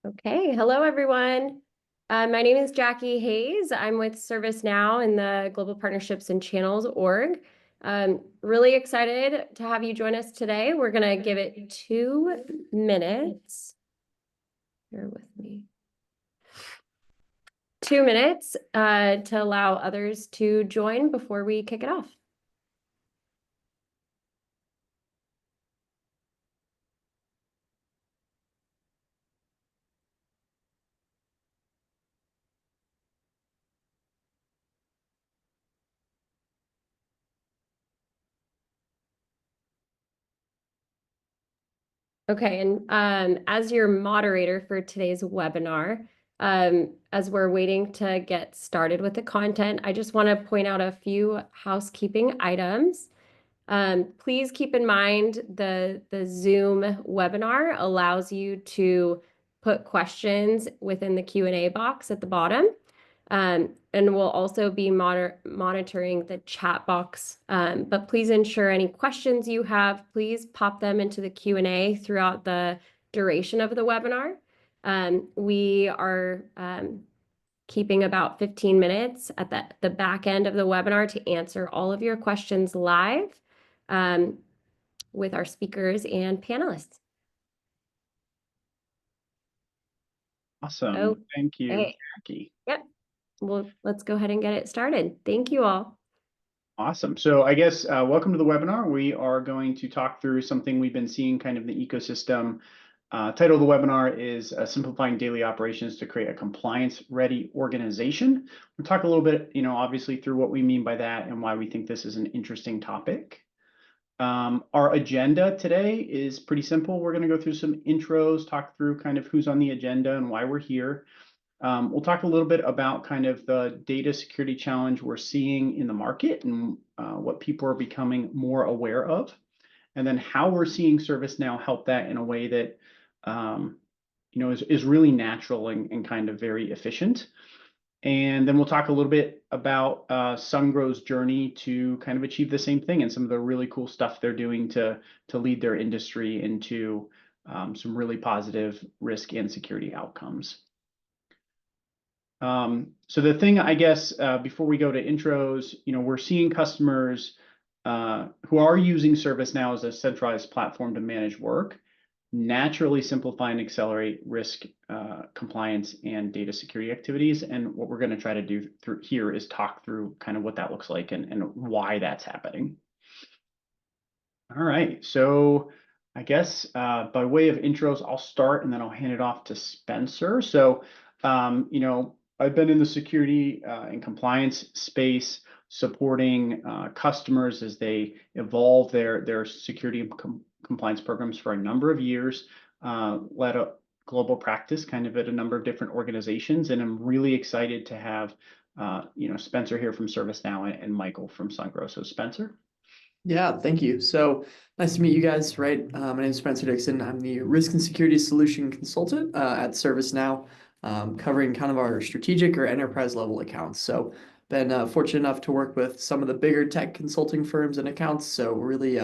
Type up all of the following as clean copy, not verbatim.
Okay, hello everyone. My name is Jackie Hayes. I'm with ServiceNow in the Global Partnerships and Channels org. Really excited to have you join us today. We're going to give it 2 minutes. Bear with me. 2 minutes to allow others to join before we kick it off. Okay, and as your moderator for today's webinar, as we're waiting to get started with the content, I just want to point out a few housekeeping items. Please keep in mind the Zoom webinar allows you to put questions within the Q&A box at the bottom. And we'll also be monitoring the chat box. But please ensure any questions you have, please pop them into the Q&A throughout the duration of the webinar. We are keeping about 15 minutes at the back end of the webinar to answer all of your questions live with our speakers and panelists. Awesome. Thank you, Jackie. Yep. Well, let's go ahead and get it started. Thank you all. Awesome. So I guess welcome to the webinar. We are going to talk through something we've been seeing kind of in the ecosystem. Title of the webinar is Simplifying Daily Operations to Create a Compliance-Ready Organization. We'll talk a little bit, obviously through what we mean by that and why we think this is an interesting topic. Our agenda today is pretty simple. We're going to go through some intros, talk through kind of who's on the agenda and why we're here. We'll talk a little bit about kind of the data security challenge we're seeing in the market and what people are becoming more aware of, and then how we're seeing ServiceNow help that in a way that is really natural and kind of very efficient. And then we'll talk a little bit about Sungrow's journey to kind of achieve the same thing and some of the really cool stuff they're doing to lead their industry into some really positive risk and security outcomes. So the thing, I guess, before we go to intros, we're seeing customers who are using ServiceNow as a centralized platform to manage work, naturally simplify and accelerate risk, compliance, and data security activities. And what we're going to try to do through here is talk through kind of what that looks like and why that's happening. All right, so I guess by way of intros, I'll start and then I'll hand it off to Spencer. So, I've been in the security and compliance space supporting customers as they evolve their security and compliance programs for a number of years, led a global practice kind of at a number of different organizations. And I'm really excited to have, Spencer here from ServiceNow and Michael from Sungrow. So Spencer. Yeah, thank you. So nice to meet you guys, right? My name is Spencer Dixon. I'm the Risk and Security Solution Consultant at ServiceNow, covering kind of our strategic or enterprise level accounts. So been fortunate enough to work with some of the bigger tech consulting firms and accounts. So really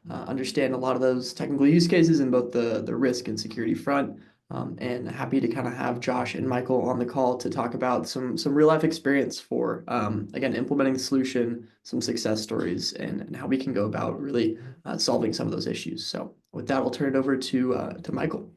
understand a lot of those technical use cases in both the risk and security front. And happy to kind of have Josh and Michael on the call to talk about some real life experience for, again, implementing the solution, some success stories, and how we can go about really solving some of those issues. So with that, I'll turn it over to Michael.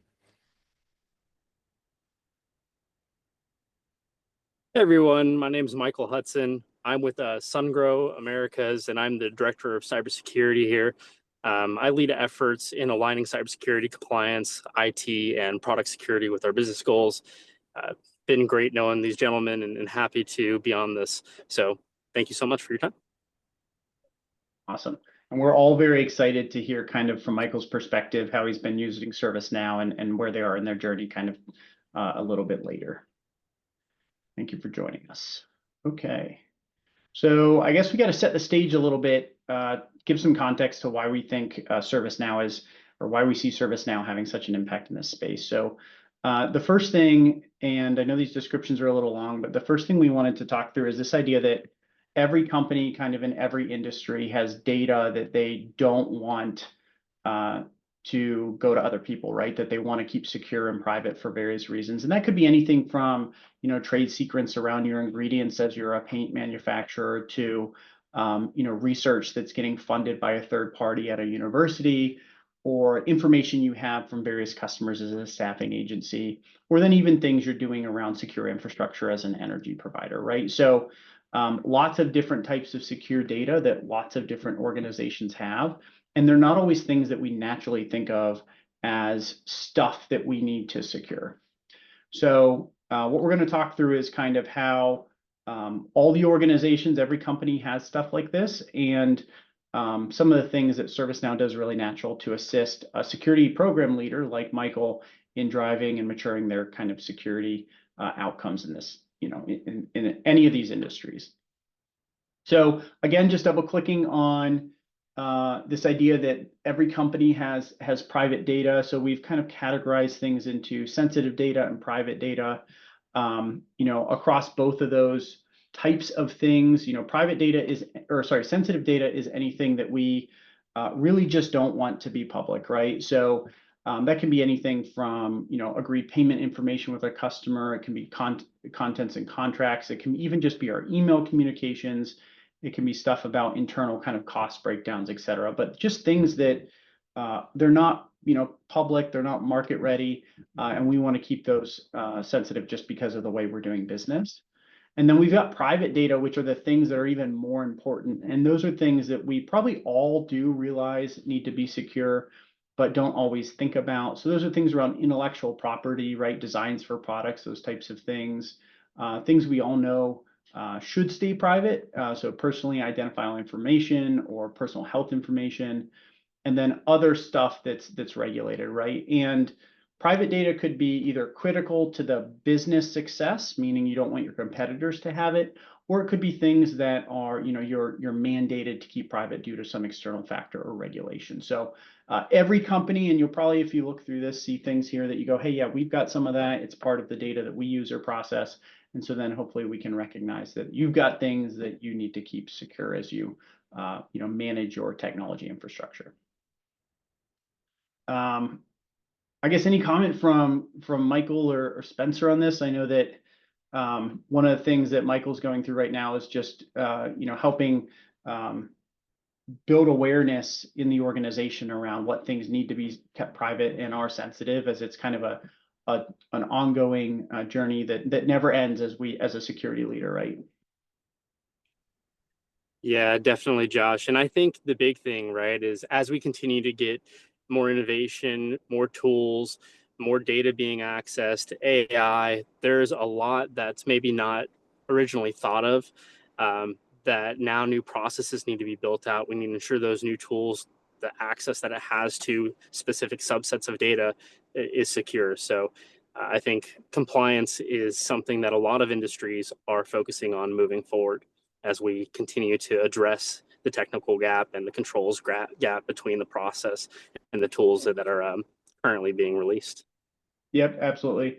Hey everyone, my name is Michael Hudson. I'm with Sungrow Americas, and I'm the Director of Cybersecurity here. I lead efforts in aligning cybersecurity compliance, IT, and product security with our business goals. Been great knowing these gentlemen and happy to be on this. So thank you so much for your time. Awesome. And we're all very excited to hear kind of from Michael's perspective how he's been using ServiceNow and where they are in their journey kind of a little bit later. Thank you for joining us. Okay. So I guess we got to set the stage a little bit, give some context to why we think ServiceNow is, or why we see ServiceNow having such an impact in this space. So the first thing, and I know these descriptions are a little long, but the first thing we wanted to talk through is this idea that every company kind of in every industry has data that they don't want to go to other people, right? That they want to keep secure and private for various reasons. And that could be anything from, trade secrets around your ingredients as you're a paint manufacturer to, research that's getting funded by a third party at a university, or information you have from various customers as a staffing agency, or then even things you're doing around secure infrastructure as an energy provider, right? So lots of different types of secure data that lots of different organizations have. And they're not always things that we naturally think of as stuff that we need to secure. So what we're going to talk through is kind of how all the organizations, every company has stuff like this, and some of the things that ServiceNow does really natural to assist a security program leader like Michael in driving and maturing their kind of security outcomes in this, in any of these industries. So again, just double clicking on this idea that every company has private data. So we've kind of categorized things into sensitive data and private data. Across both of those types of things, private data is, sensitive data is anything that we really just don't want to be public, right? So that can be anything from, agreed payment information with a customer. It can be contents and contracts. It can even just be our email communications. It can be stuff about internal kind of cost breakdowns, et cetera, but just things that they're not, public, they're not market ready, and we want to keep those sensitive just because of the way we're doing business. And then we've got private data, which are the things that are even more important. And those are things that we probably all do realize need to be secure, but don't always think about. So those are things around intellectual property, right? Designs for products, those types of things, things we all know should stay private. So personally identifiable information or personal health information, and then other stuff that's regulated, right? And private data could be either critical to the business success, meaning you don't want your competitors to have it, or it could be things that are, you're mandated to keep private due to some external factor or regulation. So every company, and you'll probably, if you look through this, see things here that you go, hey, yeah, we've got some of that. It's part of the data that we use or process. And so then hopefully we can recognize that you've got things that you need to keep secure as you, manage your technology infrastructure. I guess any comment from Michael or Spencer on this? I know that one of the things that Michael's going through right now is just helping build awareness in the organization around what things need to be kept private and are sensitive, as it's kind of an ongoing journey that never ends as a security leader, right? Yeah, definitely, Josh. And I think the big thing, right, is as we continue to get more innovation, more tools, more data being accessed, AI, there's a lot that's maybe not originally thought of, that now new processes need to be built out. We need to ensure those new tools, the access that it has to specific subsets of data is secure. So I think compliance is something that a lot of industries are focusing on moving forward as we continue to address the technical gap and the controls gap between the process and the tools that are currently being released. Yep, absolutely.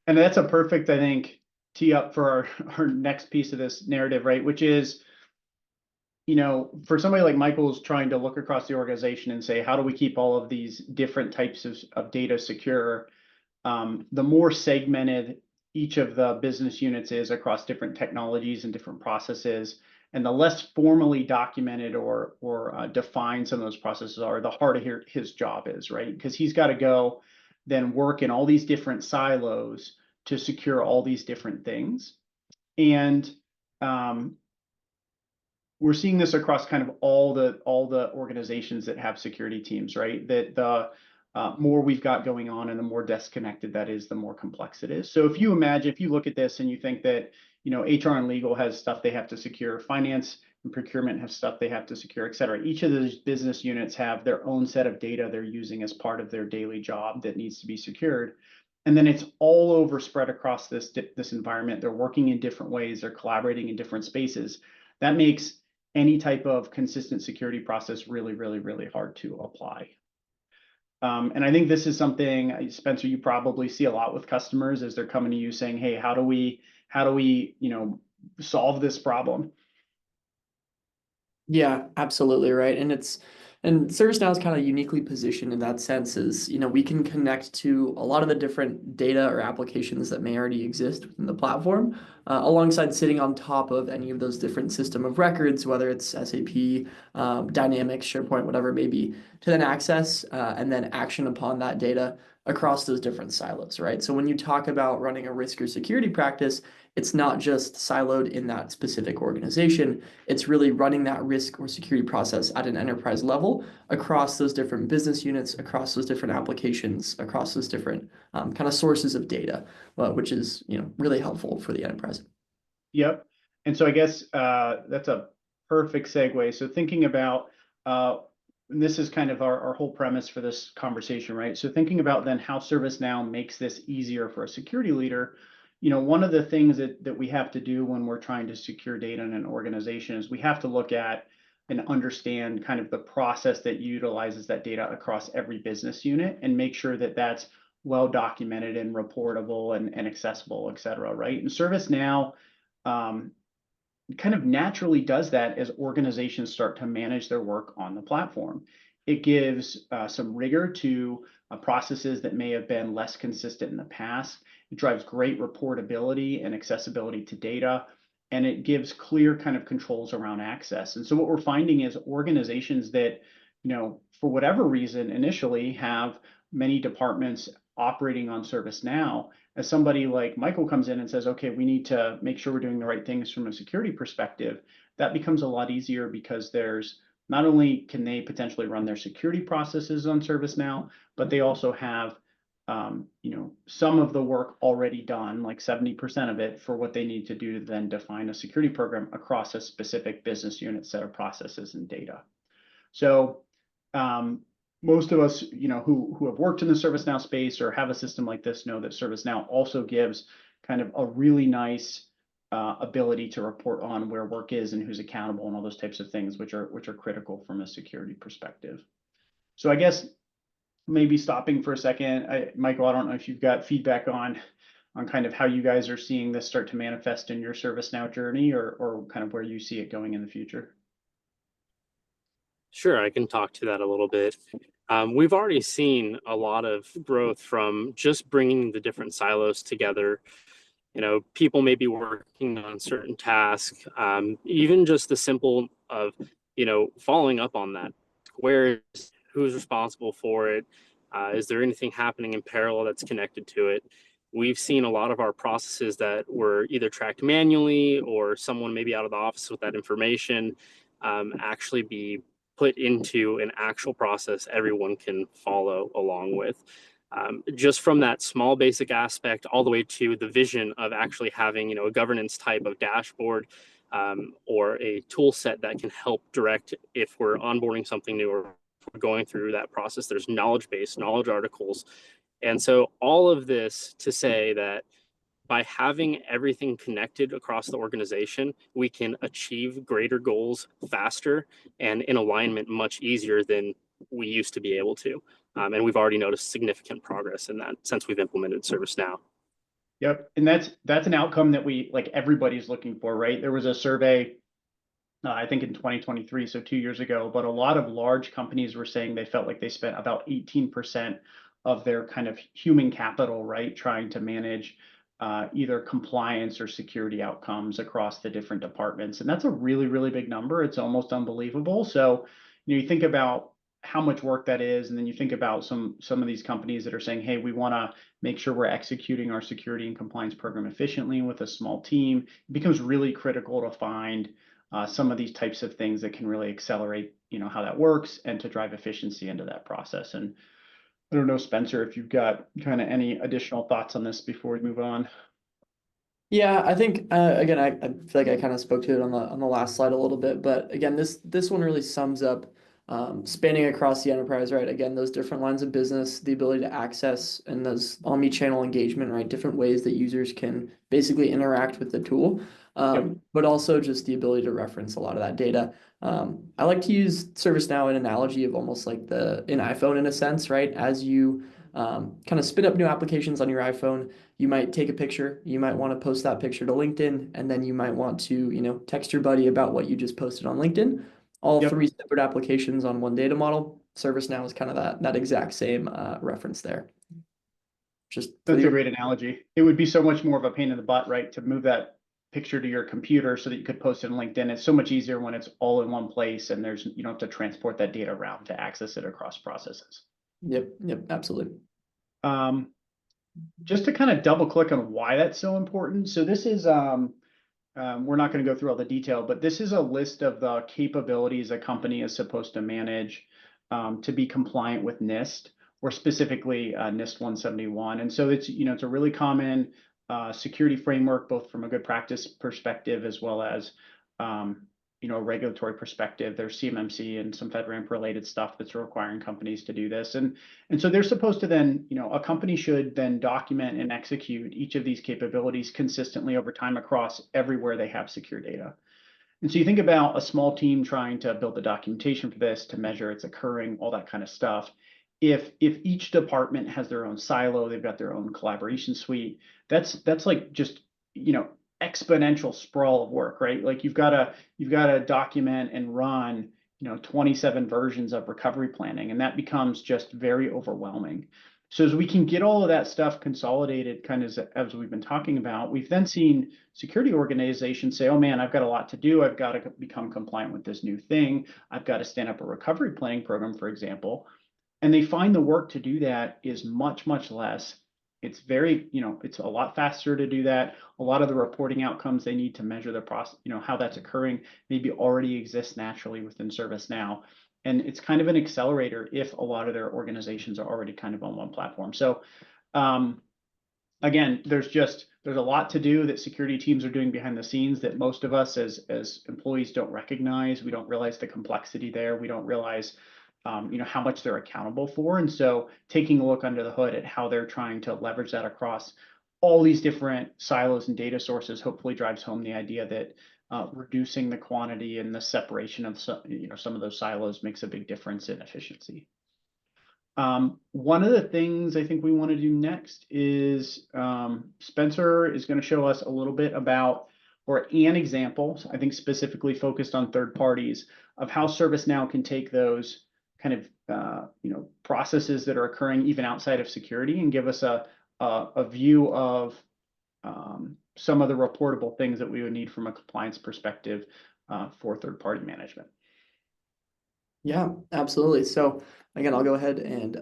And that's a perfect, I think, tee up for our next piece of this narrative, right? Which is, for somebody like Michael's trying to look across the organization and say, how do we keep all of these different types of data secure? The more segmented each of the business units is across different technologies and different processes, and the less formally documented or defined some of those processes are, the harder his job is, right? Because he's got to go then work in all these different silos to secure all these different things. And we're seeing this across kind of all the organizations that have security teams, right? That the more we've got going on and the more disconnected that is, the more complex it is. So if you look at this and you think that, HR and legal has stuff they have to secure, finance and procurement have stuff they have to secure, et cetera. Each of those business units have their own set of data they're using as part of their daily job that needs to be secured. And then it's all over spread across this environment. They're working in different ways. They're collaborating in different spaces. That makes any type of consistent security process really, really, really hard to apply. And I think this is something, Spencer, you probably see a lot with customers as they're coming to you saying, hey, how do we solve this problem? Yeah, absolutely right. And it's And ServiceNow is kind of uniquely positioned in that sense is, we can connect to a lot of the different data or applications that may already exist within the platform, alongside sitting on top of any of those different system of records, whether it's SAP, Dynamics, SharePoint, whatever it may be, to then access and then action upon that data across those different silos, right? So when you talk about running a risk or security practice, it's not just siloed in that specific organization. It's really running that risk or security process at an enterprise level across those different business units, across those different applications, across those different kind of sources of data, which is really helpful for the enterprise. Yep. And so I guess that's a perfect segue. So thinking about, and this is kind of our whole premise for this conversation, right? So thinking about then how ServiceNow makes this easier for a security leader, one of the things that we have to do when we're trying to secure data in an organization is we have to look at and understand kind of the process that utilizes that data across every business unit and make sure that that's well documented and reportable and accessible, et cetera, right? And ServiceNow kind of naturally does that as organizations start to manage their work on the platform. It gives some rigor to processes that may have been less consistent in the past. It drives great reportability and accessibility to data, and it gives clear kind of controls around access. And so what we're finding is organizations that, for whatever reason, initially have many departments operating on ServiceNow, as somebody like Michael comes in and says, okay, we need to make sure we're doing the right things from a security perspective, that becomes a lot easier because there's not only can they potentially run their security processes on ServiceNow, but they also have some of the work already done, like 70% of it, for what they need to do to then define a security program across a specific business unit set of processes and data. So most of us, who have worked in the ServiceNow space or have a system like this know that ServiceNow also gives kind of a really nice ability to report on where work is and who's accountable and all those types of things, which are critical from a security perspective. So I guess maybe stopping for a second, Michael, I don't know if you've got feedback on kind of how you guys are seeing this start to manifest in your ServiceNow journey, or kind of where you see it going in the future. Sure, I can talk to that a little bit. We've already seen a lot of growth from just bringing the different silos together. People may be working on certain tasks, even just the simple of, following up on that. Who's responsible for it? Is there anything happening in parallel that's connected to it? We've seen a lot of our processes that were either tracked manually or someone maybe out of the office with that information actually be put into an actual process everyone can follow along with. Just from that small basic aspect all the way to the vision of actually having a governance type of dashboard or a tool set that can help direct if we're onboarding something new or we're going through that process. There's knowledge articles. And so all of this to say that by having everything connected across the organization, we can achieve greater goals faster and in alignment much easier than we used to be able to. And we've already noticed significant progress in that since we've implemented ServiceNow. Yep, and that's an outcome that everybody's looking for, right? There was a survey, I think in 2023, so 2 years ago, but a lot of large companies were saying they felt like they spent about 18% of their kind of human capital, right, trying to manage either compliance or security outcomes across the different departments. And that's a really, really big number. It's almost unbelievable. So, you think about how much work that is, and then you think about some of these companies that are saying, hey, we want to make sure we're executing our security and compliance program efficiently with a small team. It becomes really critical to find some of these types of things that can really accelerate, how that works and to drive efficiency into that process. And I don't know, Spencer, if you've got kind of any additional thoughts on this before we move on. Yeah, I think again, I feel like I kind of spoke to it on the last slide a little bit, but again, this one really sums up spanning across the enterprise, right? Again, those different lines of business, the ability to access and those omni-channel engagement, right? Different ways that users can basically interact with the tool, but also just the ability to reference a lot of that data. I like to use ServiceNow an analogy of almost like an iPhone in a sense, right? As you kind of spin up new applications on your iPhone, you might take a picture, you might want to post that picture to LinkedIn, and then you might want to, text your buddy about what you just posted on LinkedIn. all Yep. 3 separate applications on one data model. ServiceNow is kind of that exact same reference there. Just for That's a great analogy. It would be so much more of a pain in the butt, right, to move that picture to your computer so that you could post it on LinkedIn. It's so much easier when it's all in one place and you don't have to transport that data around to access it across processes. Yep, absolutely. Just to kind of double click on why that's so important. So this is, we're not going to go through all the detail, but this is a list of the capabilities a company is supposed to manage to be compliant with NIST, or specifically NIST 171. And so it's, it's a really common security framework, both from a good practice perspective as well as, a regulatory perspective. There's CMMC and some FedRAMP related stuff that's requiring companies to do this. And so they're supposed to then, a company should then document and execute each of these capabilities consistently over time across everywhere they have secure data. And so you think about a small team trying to build the documentation for this, to measure it's occurring, all that kind of stuff. If each department has their own silo, they've got their own collaboration suite, that's like just, exponential sprawl of work, right? Like you've got to document and run, 27 versions of recovery planning, and that becomes just very overwhelming. So as we can get all of that stuff consolidated, kind of as we've been talking about, we've then seen security organizations say, oh man, I've got a lot to do. I've got to become compliant with this new thing. I've got to stand up a recovery planning program, for example. And they find the work to do that is much, much less. It's very, it's a lot faster to do that. A lot of the reporting outcomes they need to measure the process, how that's occurring, maybe already exists naturally within ServiceNow. And it's kind of an accelerator if a lot of their organizations are already kind of on one platform. So again, there's a lot to do that security teams are doing behind the scenes that most of us as employees don't recognize. We don't realize the complexity there. We don't realize how much they're accountable for. And so taking a look under the hood at how they're trying to leverage that across all these different silos and data sources hopefully drives home the idea that reducing the quantity and the separation of some of those silos makes a big difference in efficiency. One of the things I think we want to do next is Spencer is going to show us a little bit about, or an example, I think specifically focused on third parties, of how ServiceNow can take those kind of processes that are occurring even outside of security and give us a view of some of the reportable things that we would need from a compliance perspective for third-party management. Yeah, absolutely. So again, I'll go ahead and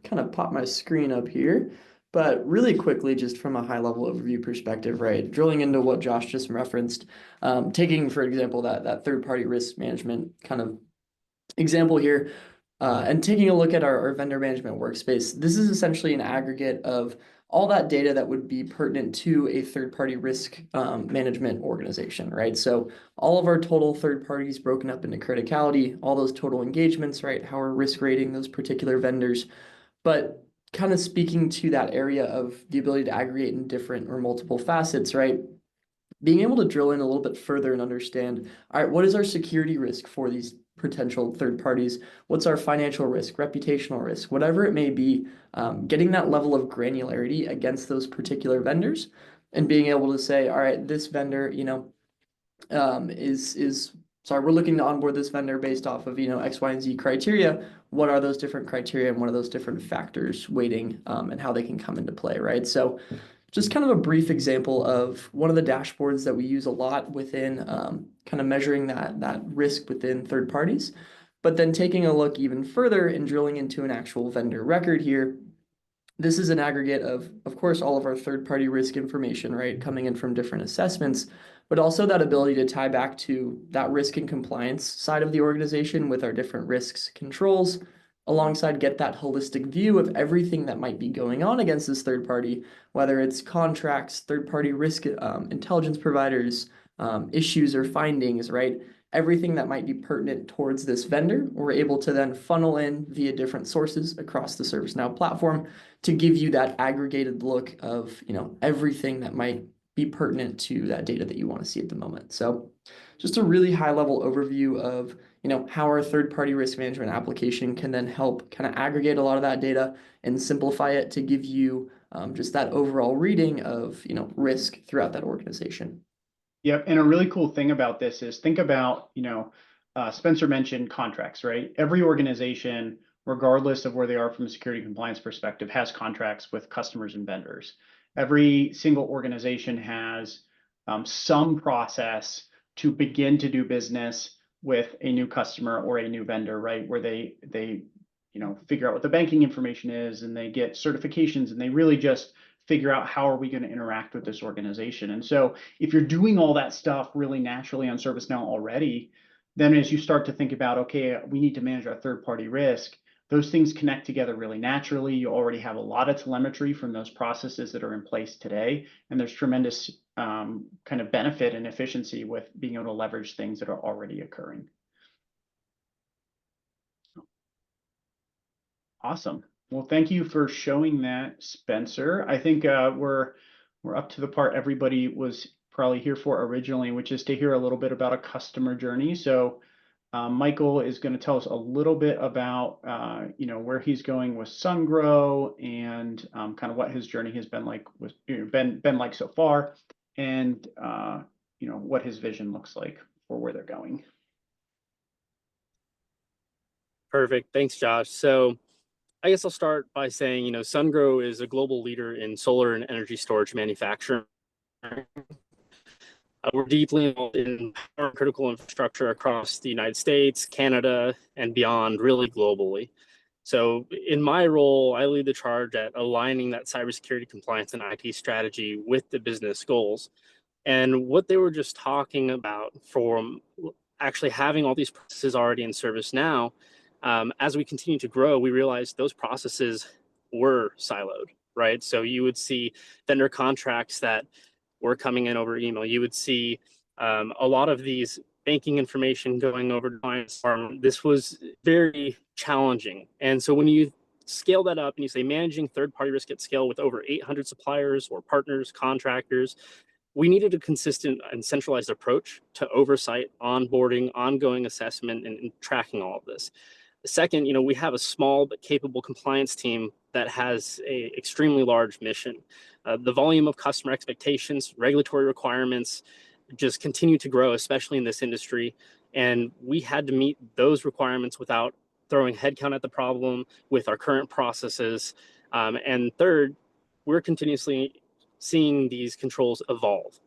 kind of pop my screen up here. But really quickly, just from a high-level overview perspective, right, drilling into what Josh just referenced, taking, for example, that third-party risk management kind of example here, and taking a look at our vendor management workspace. This is essentially an aggregate of all that data that would be pertinent to a third-party risk management organization, right? So all of our total third parties broken up into criticality, all those total engagements, right? How we're risk rating those particular vendors. But kind of speaking to that area of the ability to aggregate in different or multiple facets, right? Being able to drill in a little bit further and understand, all right, what is our security risk for these potential third parties? What's our financial risk, reputational risk, whatever it may be, getting that level of granularity against those particular vendors and being able to say, all right, this vendor, sorry, we're looking to onboard this vendor based off of, X, Y, and Z criteria. What are those different criteria and what are those different factors weighting and how they can come into play, right? So just kind of a brief example of one of the dashboards that we use a lot within kind of measuring that risk within third parties, but then taking a look even further and drilling into an actual vendor record here. This is an aggregate of course, all of our third-party risk information, right, coming in from different assessments, but also that ability to tie back to that risk and compliance side of the organization with our different risks controls, alongside get that holistic view of everything that might be going on against this third party, whether it's contracts, third-party risk intelligence providers, issues or findings, right? Everything that might be pertinent towards this vendor, we're able to then funnel in via different sources across the ServiceNow platform to give you that aggregated look of, everything that might be pertinent to that data that you want to see at the moment. So just a really high-level overview of how our third-party risk management application can then help kind of aggregate a lot of that data and simplify it to give you just that overall reading of risk throughout that organization. Yep, and a really cool thing about this is think about Spencer mentioned contracts, right? Every organization, regardless of where they are from a security compliance perspective, has contracts with customers and vendors. Every single organization has some process to begin to do business with a new customer or a new vendor, right? Where they figure out what the banking information is, and they get certifications, and they really just figure out how are we going to interact with this organization. And so if you're doing all that stuff really naturally on ServiceNow already, then as you start to think about, okay, we need to manage our third-party risk, those things connect together really naturally. You already have a lot of telemetry from those processes that are in place today, and there's tremendous kind of benefit and efficiency with being able to leverage things that are already occurring. Awesome. Well, thank you for showing that, Spencer. I think we're up to the part everybody was probably here for originally, which is to hear a little bit about a customer journey. So Michael is going to tell us a little bit about where he's going with Sungrow and kind of what his journey has been like so far, and what his vision looks like for where they're going. Perfect. Thanks, Josh. So I guess I'll start by saying, Sungrow is a global leader in solar and energy storage manufacturing. We're deeply involved in power critical infrastructure across the United States, Canada, and beyond, really globally. So in my role, I lead the charge at aligning that cybersecurity compliance and IT strategy with the business goals. And what they were just talking about from actually having all these processes already in ServiceNow, as we continue to grow, we realized those processes were siloed, right? So you would see vendor contracts that were coming in over email. You would see a lot of these banking information going over to clients. This was very challenging. And so when you scale that up and you say managing third-party risk at scale with over 800 suppliers or partners, contractors, we needed a consistent and centralized approach to oversight, onboarding, ongoing assessment, and tracking all of this. Second, we have a small but capable compliance team that has an extremely large mission. The volume of customer expectations, regulatory requirements just continue to grow, especially in this industry. And we had to meet those requirements without throwing headcount at the problem with our current processes. And third, we're continuously seeing these controls evolve.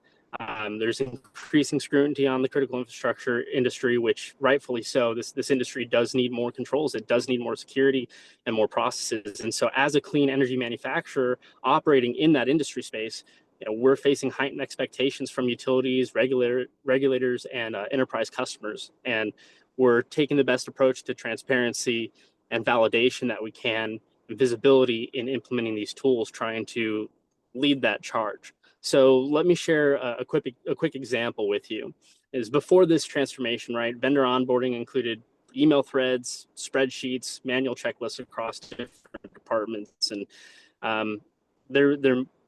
There's increasing scrutiny on the critical infrastructure industry, which rightfully so. This industry does need more controls. It does need more security and more processes. And so as a clean energy manufacturer operating in that industry space, we're facing heightened expectations from utilities, regulators, and enterprise customers. And we're taking the best approach to transparency and validation that we can, and visibility in implementing these tools, trying to lead that charge. So let me share a quick example with you. Is before this transformation, right? Vendor onboarding included email threads, spreadsheets, manual checklists across different departments, and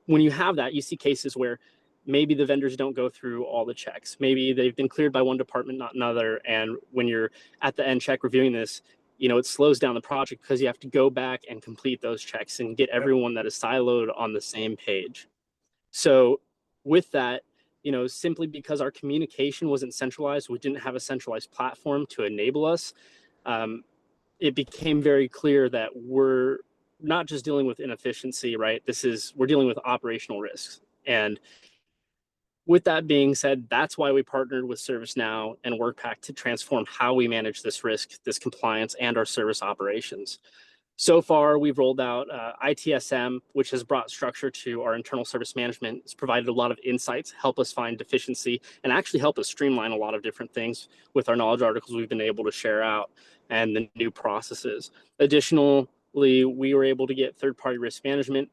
when you have that, you see cases where maybe the vendors don't go through all the checks. Maybe they've been cleared by one department, not another. And when you're at the end check reviewing this, it slows down the project because you have to go back and complete those checks and get everyone that is siloed on the same page. So with that, simply because our communication wasn't centralized, we didn't have a centralized platform to enable us, it became very clear that we're not just dealing with inefficiency, right? We're dealing with operational risks. And with that being said, that's why we partnered with ServiceNow and Workpack to transform how we manage this risk, this compliance, and our service operations. So far, we've rolled out ITSM, which has brought structure to our internal service management. It's provided a lot of insights, help us find deficiency, and actually help us streamline a lot of different things with our knowledge articles we've been able to share out and the new processes. Additionally, we were able to get third-party risk management.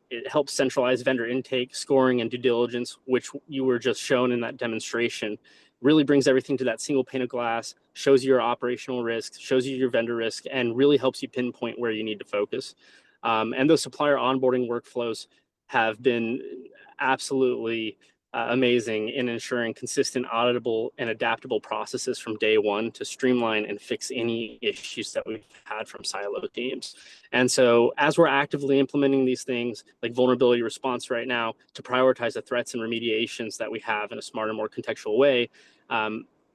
It helps centralize vendor intake, scoring, and due diligence, which you were just shown in that demonstration. Really brings everything to that single pane of glass, shows you your operational risk, shows you your vendor risk, and really helps you pinpoint where you need to focus. And those supplier onboarding workflows have been absolutely amazing in ensuring consistent, auditable, and adaptable processes from day one to streamline and fix any issues that we've had from silo teams. And so as we're actively implementing these things like vulnerability response right now to prioritize the threats and remediations that we have in a smarter, more contextual way,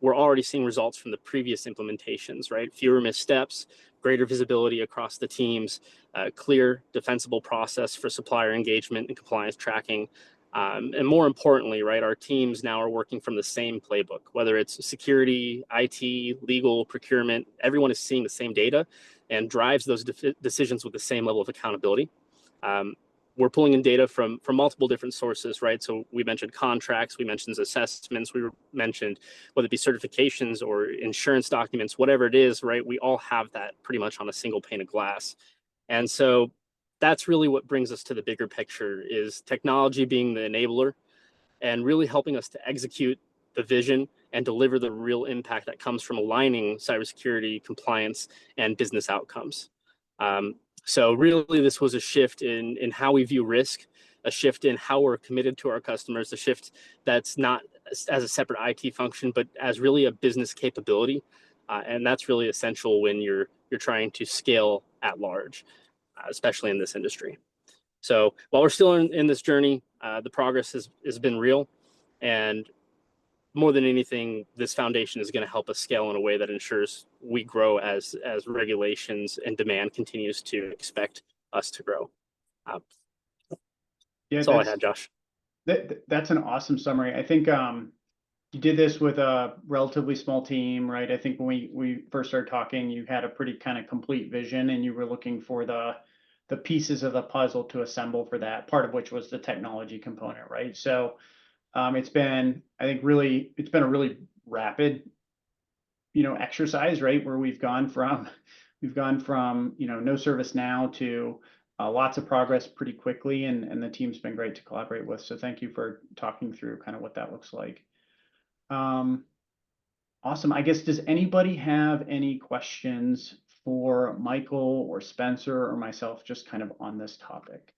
we're already seeing results from the previous implementations, right? Fewer missteps, greater visibility across the teams, clear, defensible process for supplier engagement and compliance tracking. And more importantly, right, our teams now are working from the same playbook, whether it's security, IT, legal, procurement, everyone is seeing the same data and drives those decisions with the same level of accountability. We're pulling in data from multiple different sources, right? So we mentioned contracts, we mentioned assessments, we mentioned whether it be certifications or insurance documents, whatever it is, right? We all have that pretty much on a single pane of glass. And so that's really what brings us to the bigger picture, is technology being the enabler and really helping us to execute the vision and deliver the real impact that comes from aligning cybersecurity, compliance, and business outcomes. So really, this was a shift in how we view risk, a shift in how we're committed to our customers, a shift that's not as a separate IT function, but as really a business capability. And that's really essential when you're trying to scale at large, especially in this industry. So while we're still in this journey, the progress has been real. And more than anything, this foundation is going to help us scale in a way that ensures we grow as regulations and demand continues to expect us to grow. Yeah, that's all I had, Josh. That's an awesome summary. I think you did this with a relatively small team, right? I think when we first started talking, you had a pretty kind of complete vision, and you were looking for the pieces of the puzzle to assemble for that, part of which was the technology component, right? So it's been, I think, it's been a really rapid, exercise, right? Where we've gone from no ServiceNow to lots of progress pretty quickly, and the team's been great to collaborate with. So thank you for talking through kind of what that looks like. Awesome. I guess, does anybody have any questions for Michael or Spencer or myself just kind of on this topic?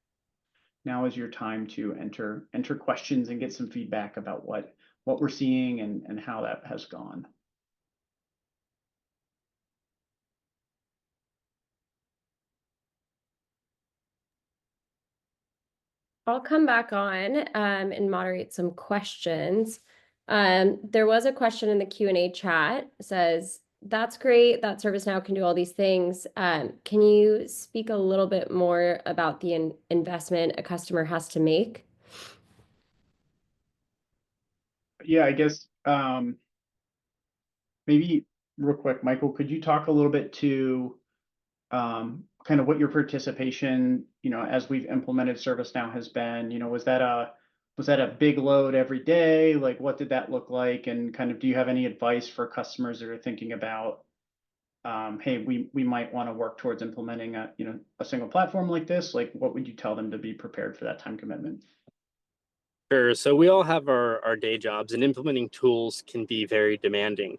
Now is your time to enter questions and get some feedback about what we're seeing and how that has gone. I'll come back on and moderate some questions. There was a question in the Q&A chat. It says, that's great that ServiceNow can do all these things. Can you speak a little bit more about the investment a customer has to make? Yeah, I guess maybe real quick, Michael, could you talk a little bit to kind of what your participation, as we've implemented ServiceNow has been? Was that a big load every day? Like, what did that look like? And kind of, do you have any advice for customers that are thinking about, hey, we might want to work towards implementing a single platform like this? Like, what would you tell them to be prepared for that time commitment? Sure. So we all have our day jobs, and implementing tools can be very demanding.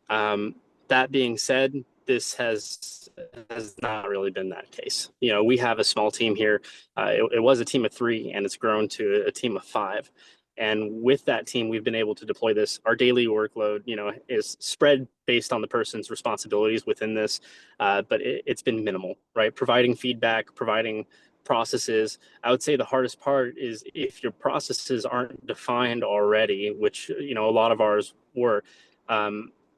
That being said, this has not really been that case. We have a small team here. It was a team of 3, and it's grown to a team of 5. And with that team, we've been able to deploy this. Our daily workload, is spread based on the person's responsibilities within this, but it's been minimal, right? Providing feedback, providing processes. I would say the hardest part is if your processes aren't defined already, which a lot of ours were,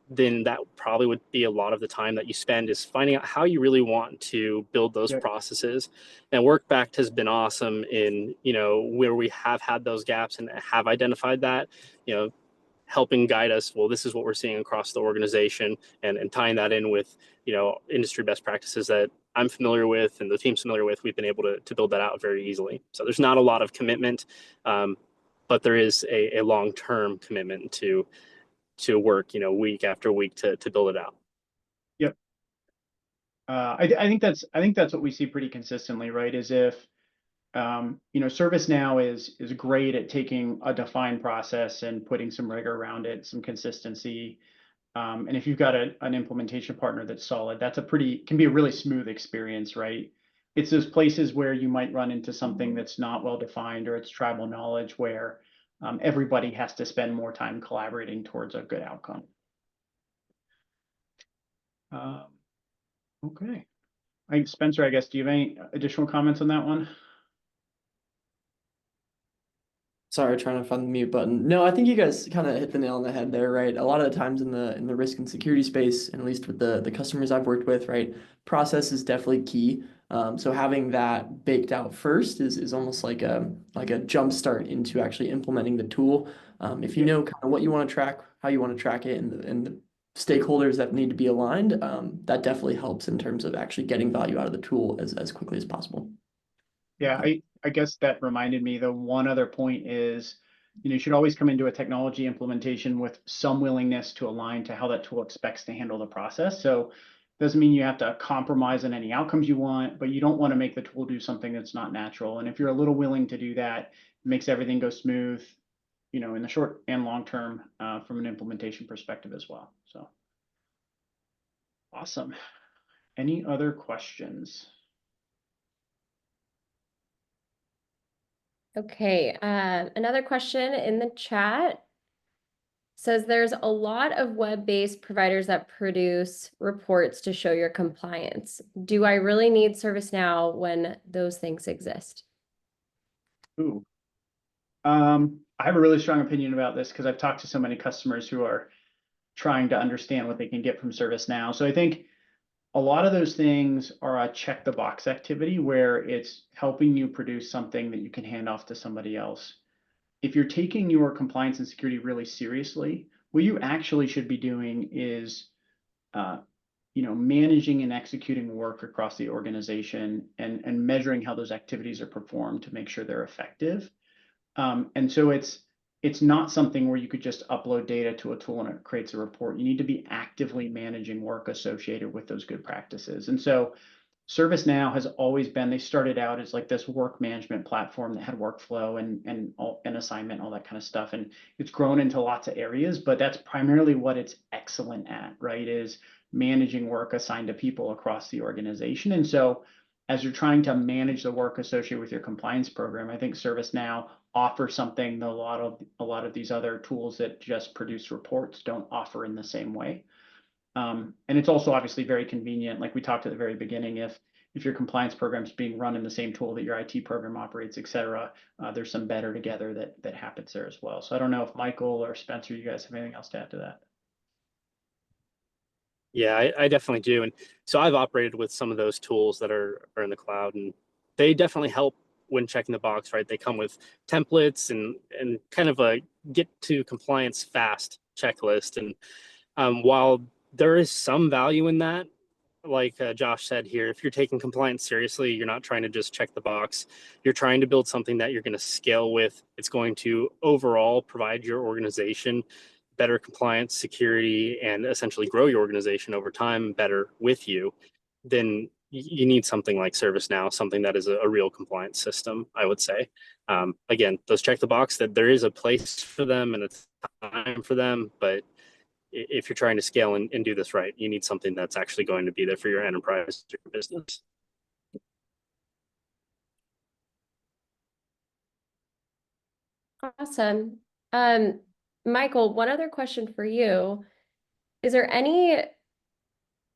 then that probably would be a lot of the time that you spend is finding out how you really want to build those processes. And Workback has been awesome in where we have had those gaps and have identified that, helping guide us. Well, this is what we're seeing across the organization, and tying that in with industry best practices that I'm familiar with and the team's familiar with. We've been able to build that out very easily. So there's not a lot of commitment, but there is a long-term commitment to work week after week to build it out. Yep. I think that's what we see pretty consistently, right? Is if ServiceNow is great at taking a defined process and putting some rigor around it, some consistency. And if you've got an implementation partner that's solid, can be a really smooth experience, right? It's those places where you might run into something that's not well defined, or it's tribal knowledge where everybody has to spend more time collaborating towards a good outcome. Okay. Spencer, I guess, do you have any additional comments on that one? Sorry, trying to find the mute button. No, I think you guys kind of hit the nail on the head there, right? A lot of the times in the risk and security space, and at least with the customers I've worked with, right, process is definitely key. So having that baked out first is almost like a jump start into actually implementing the tool. If you know kind of what you want to track, how you want to track it, and the stakeholders that need to be aligned, that definitely helps in terms of actually getting value out of the tool as quickly as possible. Yeah, I guess that reminded me, the one other point is, you should always come into a technology implementation with some willingness to align to how that tool expects to handle the process. So doesn't mean you have to compromise on any outcomes you want, but you don't want to make the tool do something that's not natural. And if you're a little willing to do that, it makes everything go smooth, in the short and long term, from an implementation perspective as well. So awesome. Any other questions? Okay, another question in the chat says there's a lot of web-based providers that produce reports to show your compliance. Do I really need ServiceNow when those things exist? Ooh. I have a really strong opinion about this because I've talked to so many customers who are trying to understand what they can get from ServiceNow. So I think a lot of those things are a check the box activity where it's helping you produce something that you can hand off to somebody else. If you're taking your compliance and security really seriously, what you actually should be doing is, managing and executing work across the organization and measuring how those activities are performed to make sure they're effective. And so it's not something where you could just upload data to a tool and it creates a report. You need to be actively managing work associated with those good practices. And so ServiceNow has always been, they started out as like this work management platform that had workflow and assignment, all that kind of stuff. And it's grown into lots of areas, but that's primarily what it's excellent at, right? Is managing work assigned to people across the organization. And so as you're trying to manage the work associated with your compliance program, I think ServiceNow offers something that a lot of these other tools that just produce reports don't offer in the same way. And it's also obviously very convenient, like we talked at the very beginning, if your compliance program is being run in the same tool that your IT program operates, et cetera, there's some better together that happens there as well. So I don't know if Michael or Spencer, you guys have anything else to add to that? Yeah, I definitely do. And so I've operated with some of those tools that are in the cloud, and they definitely help when checking the box, right? They come with templates and kind of a get to compliance fast checklist. And while there is some value in that, like Josh said here, if you're taking compliance seriously, you're not trying to just check the box. You're trying to build something that you're going to scale with. It's going to overall provide your organization better compliance, security, and essentially grow your organization over time better with you. Then you need something like ServiceNow, something that is a real compliance system, I would say. Again, those check the box, that there is a place for them and it's time for them, but if you're trying to scale and do this right, you need something that's actually going to be there for your enterprise, your business. Awesome. Michael, one other question for you. Is there any,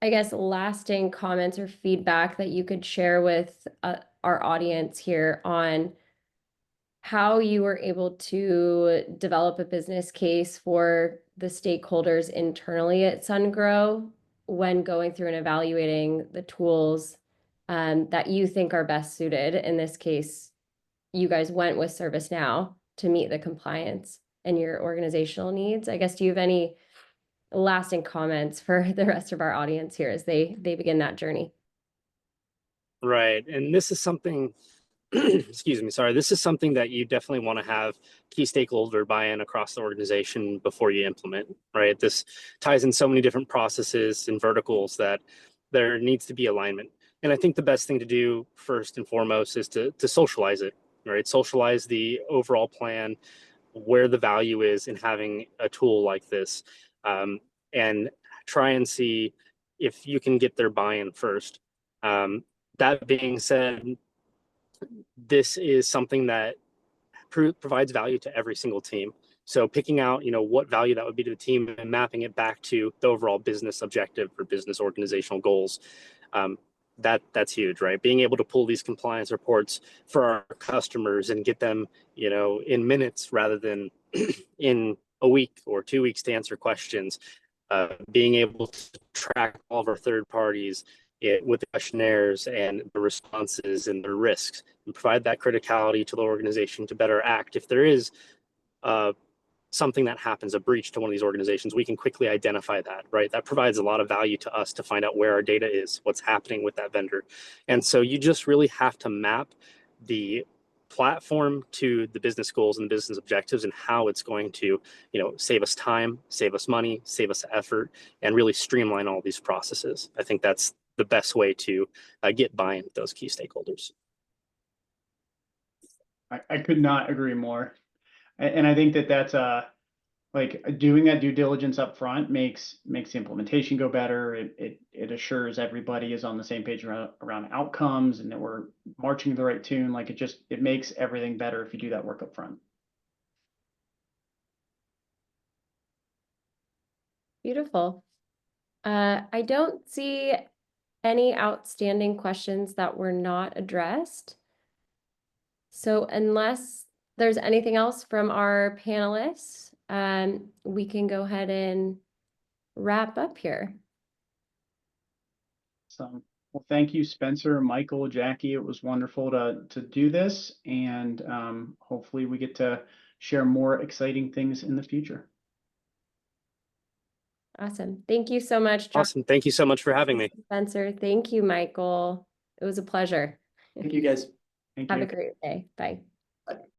I guess, lasting comments or feedback that you could share with our audience here on how you were able to develop a business case for the stakeholders internally at Sungrow when going through and evaluating the tools that you think are best suited? In this case, you guys went with ServiceNow to meet the compliance and your organizational needs. I guess, do you have any lasting comments for the rest of our audience here as they begin that journey? Right. And this is something, excuse me, sorry, this is something that you definitely want to have key stakeholder buy-in across the organization before you implement, right? This ties in so many different processes and verticals that there needs to be alignment. And I think the best thing to do first and foremost is to socialize it, right? Socialize the overall plan, where the value is in having a tool like this, and try and see if you can get their buy-in first. That being said, this is something that provides value to every single team. So picking out, what value that would be to the team and mapping it back to the overall business objective or business organizational goals. that's huge, right? Being able to pull these compliance reports for our customers and get them, in minutes rather than in a week or 2 weeks to answer questions. Being able to track all of our third parties with the questionnaires and the responses and the risks, and provide that criticality to the organization to better act. If there is something that happens, a breach to one of these organizations, we can quickly identify that, right? That provides a lot of value to us to find out where our data is, what's happening with that vendor. And so you just really have to map the platform to the business goals and business objectives and how it's going to, save us time, save us money, save us effort, and really streamline all these processes. I think that's the best way to get buy-in with those key stakeholders. I could not agree more. And I think that that's like doing that due diligence up front makes the implementation go better. It assures everybody is on the same page around outcomes and that we're marching to the right tune. Like it makes everything better if you do that work up front. Beautiful. I don't see any outstanding questions that were not addressed. So unless there's anything else from our panelists, we can go ahead and wrap up here. So, well, thank you, Spencer, Michael, Jackie. It was wonderful to do this, and hopefully we get to share more exciting things in the future. Awesome. Thank you so much, John. Awesome. Thank you so much for having me. Spencer. Thank you, Michael. It was a pleasure. Thank you, guys. Thank Have you. a great day. Bye. Bye.